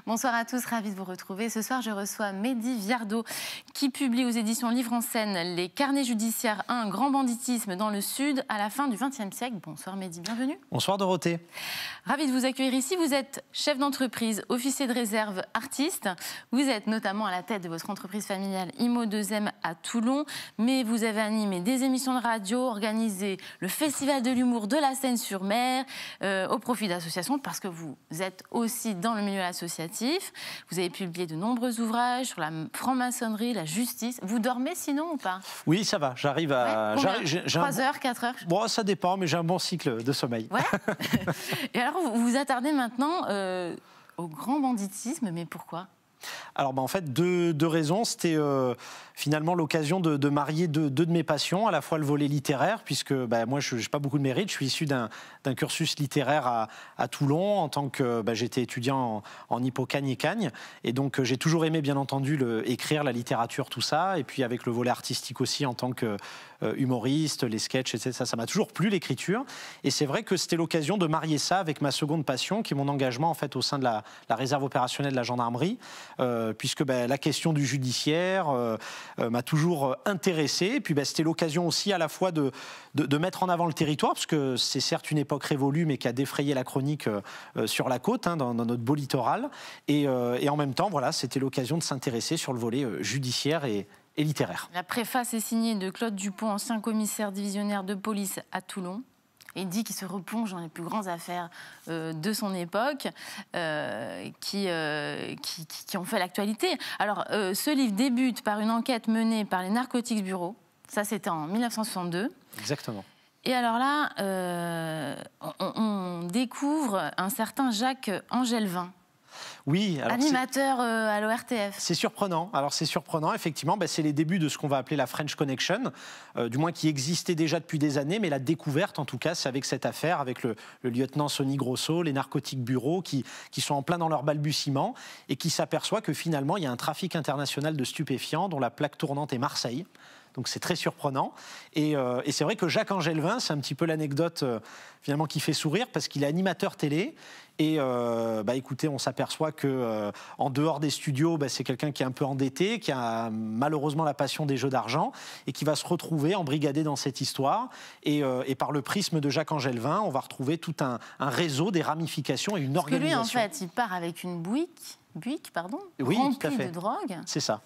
Bonsoir à tous, ravi de vous retrouver. Ce soir, je reçois Mehdi Viardot qui publie aux éditions Livre en Scène Les Carnets judiciaires, un grand banditisme dans le Sud à la fin du XXe siècle. Bonsoir Mehdi, bienvenue. Bonsoir Dorothée. Ravi de vous accueillir ici. Vous êtes chef d'entreprise, officier de réserve, artiste. Vous êtes notamment à la tête de votre entreprise familiale Imo2M à Toulon. Mais vous avez animé des émissions de radio, organisé le Festival de l'humour de la Seine-sur-Mer au profit d'associations parce que vous êtes aussi dans le milieu associatif. Vous avez publié de nombreux ouvrages sur la franc-maçonnerie, la justice. Vous dormez sinon ou pas? Oui, ça va. J'arrive à... Ouais, 3 heures, 4 heures? Bon, ça dépend, mais j'ai un bon cycle de sommeil. Ouais. Et alors, vous vous attardez maintenant au grand banditisme, mais pourquoi? Alors, en fait, deux raisons. C'était finalement l'occasion de marier deux de mes passions, à la fois le volet littéraire, puisque moi, je n'ai pas beaucoup de mérite. Je suis issu d'un cursus littéraire à Toulon, en tant que j'étais étudiant en Hippocagne et Cagne. Et donc, j'ai toujours aimé, bien entendu, écrire, la littérature, tout ça. Et puis, avec le volet artistique aussi, en tant que humoriste, les sketchs, etc. Ça m'a toujours plu, l'écriture. Et c'est vrai que c'était l'occasion de marier ça avec ma seconde passion, qui est mon engagement, en fait, au sein de la réserve opérationnelle de la gendarmerie. Puisque la question du judiciaire m'a toujours intéressé. Et puis c'était l'occasion aussi à la fois de mettre en avant le territoire, parce que c'est certes une époque révolue, mais qui a défrayé la chronique sur la côte, dans notre beau littoral. Et en même temps, voilà, c'était l'occasion de s'intéresser sur le volet judiciaire et littéraire. La préface est signée de Claude Dupont, ancien commissaire divisionnaire de police à Toulon. Il dit qu'il se replonge dans les plus grandes affaires de son époque qui ont fait l'actualité. Alors, ce livre débute par une enquête menée par les Narcotics Bureau. Ça, c'était en 1962. Exactement. Et alors là, on découvre un certain Jacques Angelvin. Oui, alors animateur à l'ORTF. C'est surprenant. Alors c'est surprenant, effectivement. C'est les débuts de ce qu'on va appeler la French Connection, du moins qui existait déjà depuis des années, mais la découverte, en tout cas, c'est avec cette affaire, avec le lieutenant Sonny Grosso, les Narcotics Bureau, qui sont en plein dans leur balbutiement et qui s'aperçoit que finalement, il y a un trafic international de stupéfiants dont la plaque tournante est Marseille. Donc c'est très surprenant. Et c'est vrai que Jacques Angelvin, c'est un petit peu l'anecdote finalement qui fait sourire, parce qu'il est animateur télé. Et écoutez, on s'aperçoit que en dehors des studios, c'est quelqu'un qui est un peu endetté, qui a malheureusement la passion des jeux d'argent et qui va se retrouver embrigadé dans cette histoire. Et par le prisme de Jacques Angelvin, on va retrouver tout un réseau, des ramifications et une organisation. Parce que lui, en fait, il part avec une buick, oui, remplie de drogue. C'est ça.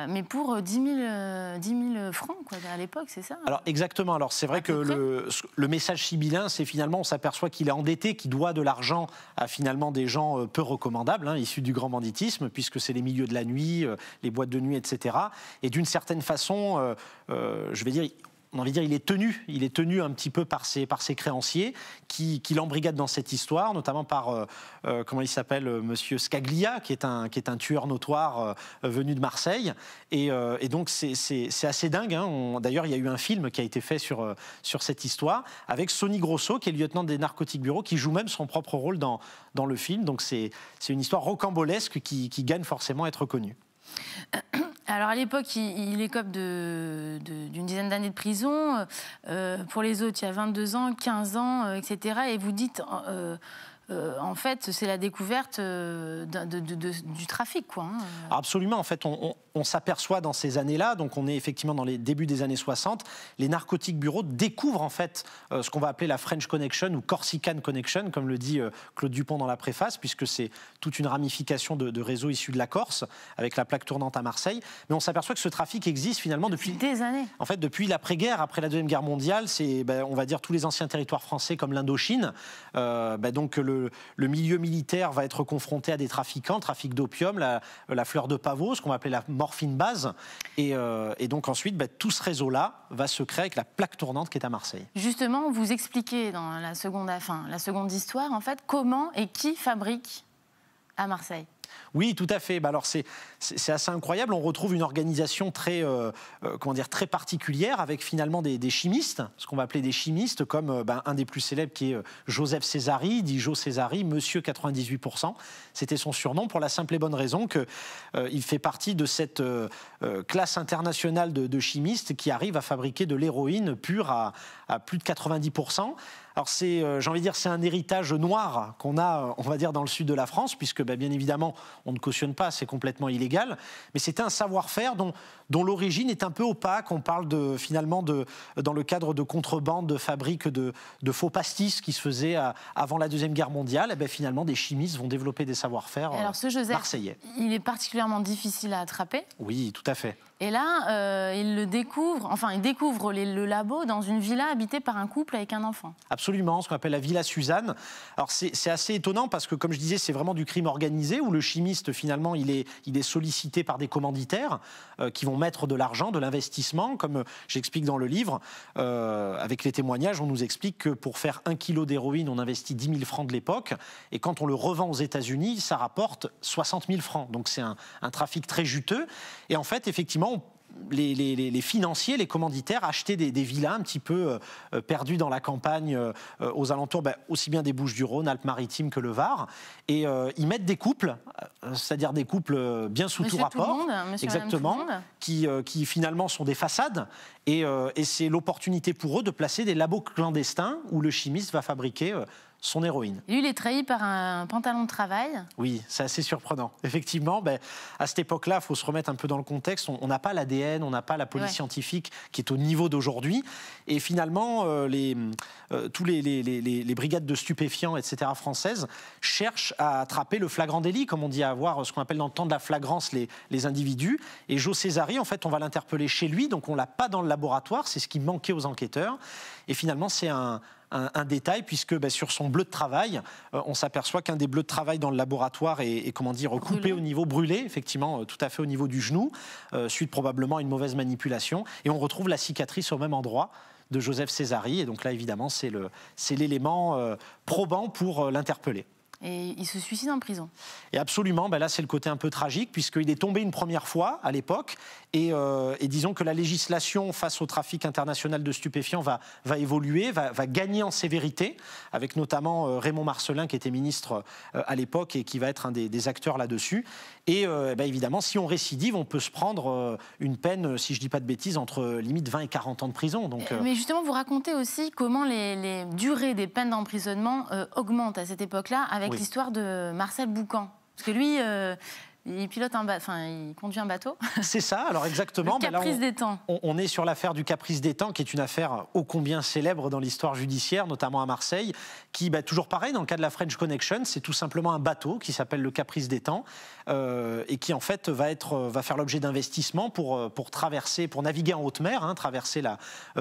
Mais pour 10 000 francs, quoi, à l'époque, c'est ça? Alors, exactement. Alors, c'est vrai que le message sibyllin, c'est finalement, on s'aperçoit qu'il est endetté, qu'il doit de l'argent à finalement des gens peu recommandables, issus du grand banditisme, puisque c'est les milieux de la nuit, les boîtes de nuit, etc. Et d'une certaine façon, je vais dire, on a envie de dire, il est tenu un petit peu par ses créanciers qui l'embrigadent dans cette histoire, notamment par, comment il s'appelle, monsieur Scaglia, qui est un tueur notoire venu de Marseille. Et donc, c'est assez dingue. D'ailleurs, il y a eu un film qui a été fait sur cette histoire, avec Sonny Grosso, qui est le lieutenant des Narcotics Bureau, qui joue même son propre rôle dans le film. Donc, c'est une histoire rocambolesque qui gagne forcément à être connue. Alors à l'époque, il écope d'une dizaine d'années de prison. Pour les autres, il y a 22 ans, 15 ans, etc. Et vous dites, en fait, c'est la découverte du trafic, quoi. Absolument. En fait, on s'aperçoit dans ces années-là, donc on est effectivement dans les débuts des années 60, les Narcotics Bureau découvrent en fait ce qu'on va appeler la French Connection ou Corsican Connection, comme le dit Claude Dupont dans la préface, puisque c'est toute une ramification de réseaux issus de la Corse, avec la plaque tournante à Marseille. Mais on s'aperçoit que ce trafic existe finalement depuis des années. En fait, depuis l'après-guerre, après la Deuxième Guerre mondiale, c'est, on va dire, tous les anciens territoires français comme l'Indochine. Donc le milieu militaire va être confronté à des trafiquants, trafic d'opium, la fleur de pavot, ce qu'on va appeler la morphine base. Et donc ensuite, tout ce réseau-là va se créer avec la plaque tournante qui est à Marseille. Justement, vous expliquez dans la seconde histoire, en fait, comment et qui fabrique à Marseille. Oui, tout à fait. Alors c'est assez incroyable. On retrouve une organisation très particulière, avec finalement des chimistes, ce qu'on va appeler des chimistes, comme un des plus célèbres qui est Joseph Césari, dit Joe Césari, Monsieur 98%. C'était son surnom, pour la simple et bonne raison qu'il fait partie de cette classe internationale de chimistes qui arrivent à fabriquer de l'héroïne pure à plus de 90%. Alors j'ai envie de dire, c'est un héritage noir qu'on a, on va dire, dans le sud de la France, puisque bien évidemment, on ne cautionne pas, c'est complètement illégal. Mais c'était un savoir-faire dont l'origine est un peu opaque. On parle finalement dans le cadre de contrebande, de fabrique de faux pastis qui se faisaient avant la Deuxième Guerre mondiale. Et finalement, des chimistes vont développer des savoir-faire marseillais. Il est particulièrement difficile à attraper. Oui, tout à fait. Et là, il découvre le labo dans une villa habitée par un couple avec un enfant. Absolument, ce qu'on appelle la Villa Suzanne. Alors c'est assez étonnant parce que, comme je disais, c'est vraiment du crime organisé où le chimiste, finalement, il est sollicité par des commanditaires qui vont mettre de l'argent, de l'investissement. Comme j'explique dans le livre, avec les témoignages, on nous explique que pour faire 1 kilo d'héroïne, on investit 10 000 francs de l'époque. Et quand on le revend aux États-Unis, ça rapporte 60 000 francs. Donc c'est un trafic très juteux. Et en fait, effectivement, les financiers, les commanditaires achetaient des villas un petit peu perdues dans la campagne, aux alentours aussi bien des Bouches-du-Rhône, Alpes-Maritimes que le Var. Et ils mettent des couples, c'est-à-dire des couples bien sous tout rapport, exactement, qui finalement sont des façades. Et c'est l'opportunité pour eux de placer des labos clandestins où le chimiste va fabriquer son héroïne. Et lui, il est trahi par un pantalon de travail. Oui, c'est assez surprenant. Effectivement, à cette époque-là, il faut se remettre un peu dans le contexte. On n'a pas l'ADN, on n'a pas la police scientifique qui est au niveau d'aujourd'hui. Et finalement, tous les brigades de stupéfiants, etc., françaises, cherchent à attraper le flagrant délit, comme on dit, à avoir ce qu'on appelle dans le temps de la flagrance les individus. Et Joe Césari, en fait, on va l'interpeller chez lui, donc on ne l'a pas dans le laboratoire, c'est ce qui manquait aux enquêteurs. Et finalement, c'est un détail, puisque sur son bleu de travail, on s'aperçoit qu'un des bleus de travail dans le laboratoire est coupé au niveau brûlé, effectivement, tout à fait au niveau du genou, suite probablement à une mauvaise manipulation. Et on retrouve la cicatrice au même endroit de Joseph Césari. Et donc là, évidemment, c'est l'élément probant pour l'interpeller. Et il se suicide en prison. Et absolument, là c'est le côté un peu tragique, puisqu'il est tombé une première fois à l'époque, et disons que la législation face au trafic international de stupéfiants va évoluer, va gagner en sévérité, avec notamment Raymond Marcellin, qui était ministre à l'époque et qui va être un des acteurs là-dessus. Et évidemment, si on récidive, on peut se prendre une peine, si je ne dis pas de bêtises, entre limite 20 et 40 ans de prison. Donc, Mais justement, vous racontez aussi comment les durées des peines d'emprisonnement augmentent à cette époque-là, avec l'histoire de Marcel Boucan. Parce que lui, il conduit un bateau. C'est ça, alors exactement. Le Caprice d'Étang. On est sur l'affaire du Caprice d'Étang, qui est une affaire ô combien célèbre dans l'histoire judiciaire, notamment à Marseille, qui, toujours pareil, dans le cas de la French Connection, c'est tout simplement un bateau qui s'appelle le Caprice d'Étang, et qui en fait va faire l'objet d'investissements pour traverser, pour naviguer en haute mer,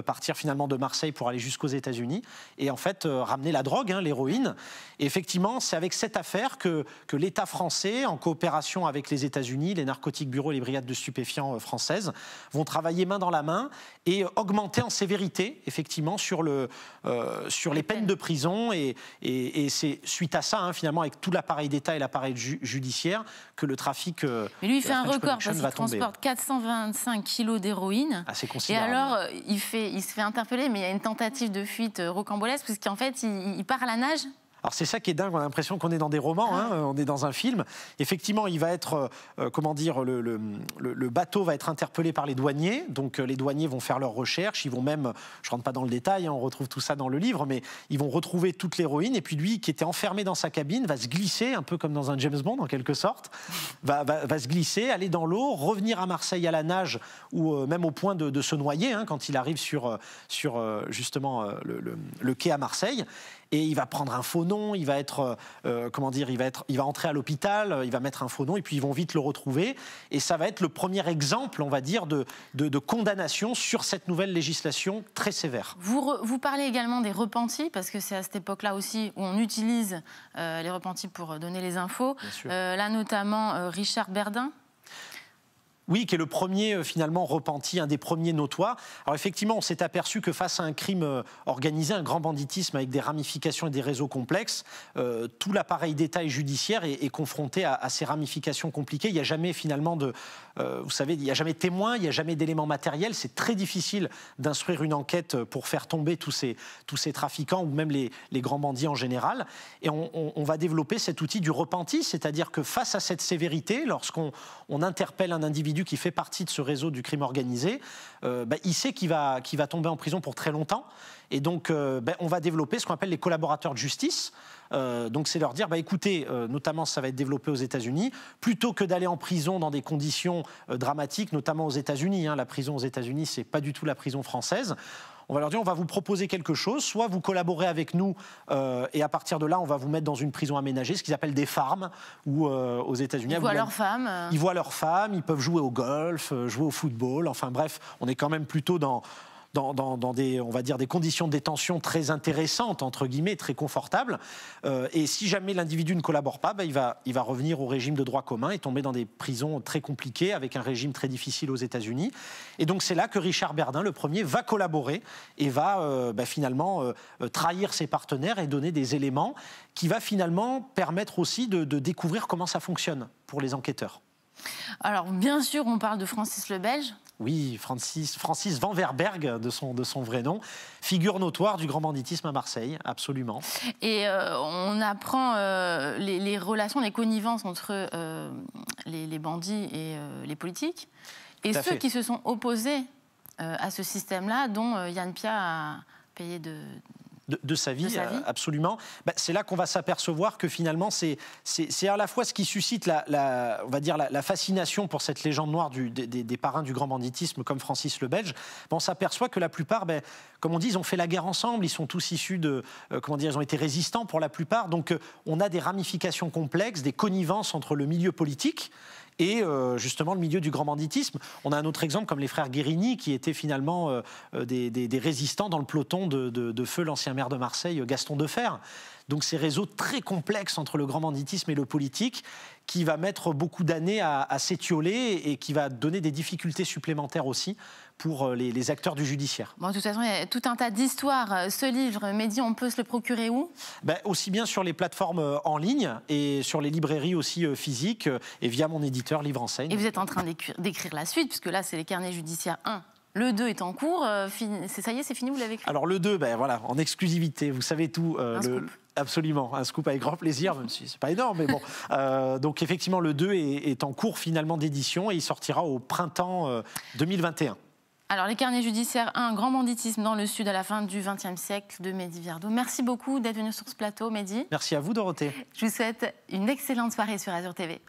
partir finalement de Marseille pour aller jusqu'aux États-Unis, et en fait ramener la drogue, l'héroïne. Et effectivement, c'est avec cette affaire que l'État français, en coopération avec les États-Unis, les narcotiques bureaux et les brigades de stupéfiants françaises, vont travailler main dans la main et augmenter en sévérité, effectivement, sur les peines de prison. Et c'est suite à ça, finalement, avec tout l'appareil d'État et l'appareil judiciaire, que le trafic. Mais lui, il fait un record parce qu'il transporte 425 kilos d'héroïne. Ah, c'est et considérable. alors, il se fait interpeller, mais il y a une tentative de fuite rocambolesque, parce qu'en fait, il part à la nage. Alors c'est ça qui est dingue, on a l'impression qu'on est dans des romans, on est dans un film. Effectivement, il va être, le bateau va être interpellé par les douaniers, donc les douaniers vont faire leurs recherches, ils vont même, je ne rentre pas dans le détail, on retrouve tout ça dans le livre, mais ils vont retrouver toute l'héroïne, et puis lui, qui était enfermé dans sa cabine, va se glisser, un peu comme dans un James Bond en quelque sorte, va se glisser, aller dans l'eau, revenir à Marseille à la nage, ou même au point de se noyer, quand il arrive sur justement le quai à Marseille. Et il va prendre un faux nom, il va entrer à l'hôpital, il va mettre un faux nom, et puis ils vont vite le retrouver. Et ça va être le premier exemple, on va dire, de condamnation sur cette nouvelle législation très sévère. Vous parlez également des repentis, parce que c'est à cette époque-là aussi où on utilise les repentis pour donner les infos. Là, notamment, Richard Berdin. Oui, qui est le premier finalement repenti, un des premiers notoires. Alors effectivement, on s'est aperçu que face à un crime organisé, un grand banditisme avec des ramifications et des réseaux complexes, tout l'appareil d'État et judiciaire est confronté à ces ramifications compliquées. Il n'y a jamais finalement vous savez, il n'y a jamais de témoins, il n'y a jamais d'éléments matériels. C'est très difficile d'instruire une enquête pour faire tomber tous ces trafiquants ou même les grands bandits en général. Et on va développer cet outil du repenti, c'est-à-dire que face à cette sévérité, lorsqu'on interpelle un individu individu qui fait partie de ce réseau du crime organisé, il sait qu'il va tomber en prison pour très longtemps. Et donc, on va développer ce qu'on appelle les collaborateurs de justice. Donc, c'est leur dire, écoutez, notamment ça va être développé aux États-Unis, plutôt que d'aller en prison dans des conditions dramatiques, notamment aux États-Unis. La prison aux États-Unis, c'est pas du tout la prison française. On va leur dire, on va vous proposer quelque chose, soit vous collaborez avec nous et à partir de là, on va vous mettre dans une prison aménagée, ce qu'ils appellent des farms, où aux États-Unis... Ils voient leurs femmes. Ils voient leurs femmes, ils peuvent jouer au golf, jouer au football, enfin bref, on est quand même plutôt dans des, on va dire, des conditions de détention très intéressantes, entre guillemets, très confortables. Et si jamais l'individu ne collabore pas, il va revenir au régime de droit commun et tomber dans des prisons très compliquées, avec un régime très difficile aux États-Unis. Et donc c'est là que Richard Berdin, le premier, va collaborer et va finalement trahir ses partenaires et donner des éléments qui va finalement permettre aussi de découvrir comment ça fonctionne pour les enquêteurs. Alors, bien sûr, on parle de Francis le Belge. Oui, Francis Van Verberg, de son vrai nom, figure notoire du grand banditisme à Marseille, absolument. Et on apprend les relations, les connivences entre les bandits et les politiques. Et ceux qui se sont opposés à ce système-là, dont Yann Piat a payé de sa vie. Absolument. C'est là qu'on va s'apercevoir que finalement, c'est à la fois ce qui suscite on va dire la fascination pour cette légende noire des parrains du grand banditisme comme Francis le Belge. On s'aperçoit que la plupart, comme on dit, ils ont fait la guerre ensemble, ils sont tous issus ils ont été résistants pour la plupart. Donc on a des ramifications complexes, des connivences entre le milieu politique et justement le milieu du grand banditisme. On a un autre exemple comme les frères Guérini qui étaient finalement des résistants dans le peloton de feu l'ancien maire de Marseille, Gaston Defferre. Donc ces réseaux très complexes entre le grand banditisme et le politique qui va mettre beaucoup d'années à s'étioler et qui va donner des difficultés supplémentaires aussi pour les acteurs du judiciaire. Bon, de toute façon, il y a tout un tas d'histoires. Ce livre, Mehdi, on peut se le procurer où ? Aussi bien sur les plateformes en ligne et sur les librairies aussi physiques et via mon éditeur Livre Enseigne. Et vous êtes en train d'écrire la suite, puisque là, c'est les carnets judiciaires 1. Le 2 est en cours. Ça y est, c'est fini, vous l'avez écrit ? Alors le 2, voilà, en exclusivité, vous savez tout. Absolument, un scoop avec grand plaisir, même si c'est pas énorme, mais bon. Donc effectivement, le 2 est en cours finalement d'édition et il sortira au printemps 2021. Alors, les carnets judiciaires 1, grand banditisme dans le Sud à la fin du XXe siècle de Mehdi Viardot. Merci beaucoup d'être venu sur ce plateau, Mehdi. Merci à vous, Dorothée. Je vous souhaite une excellente soirée sur Azur TV.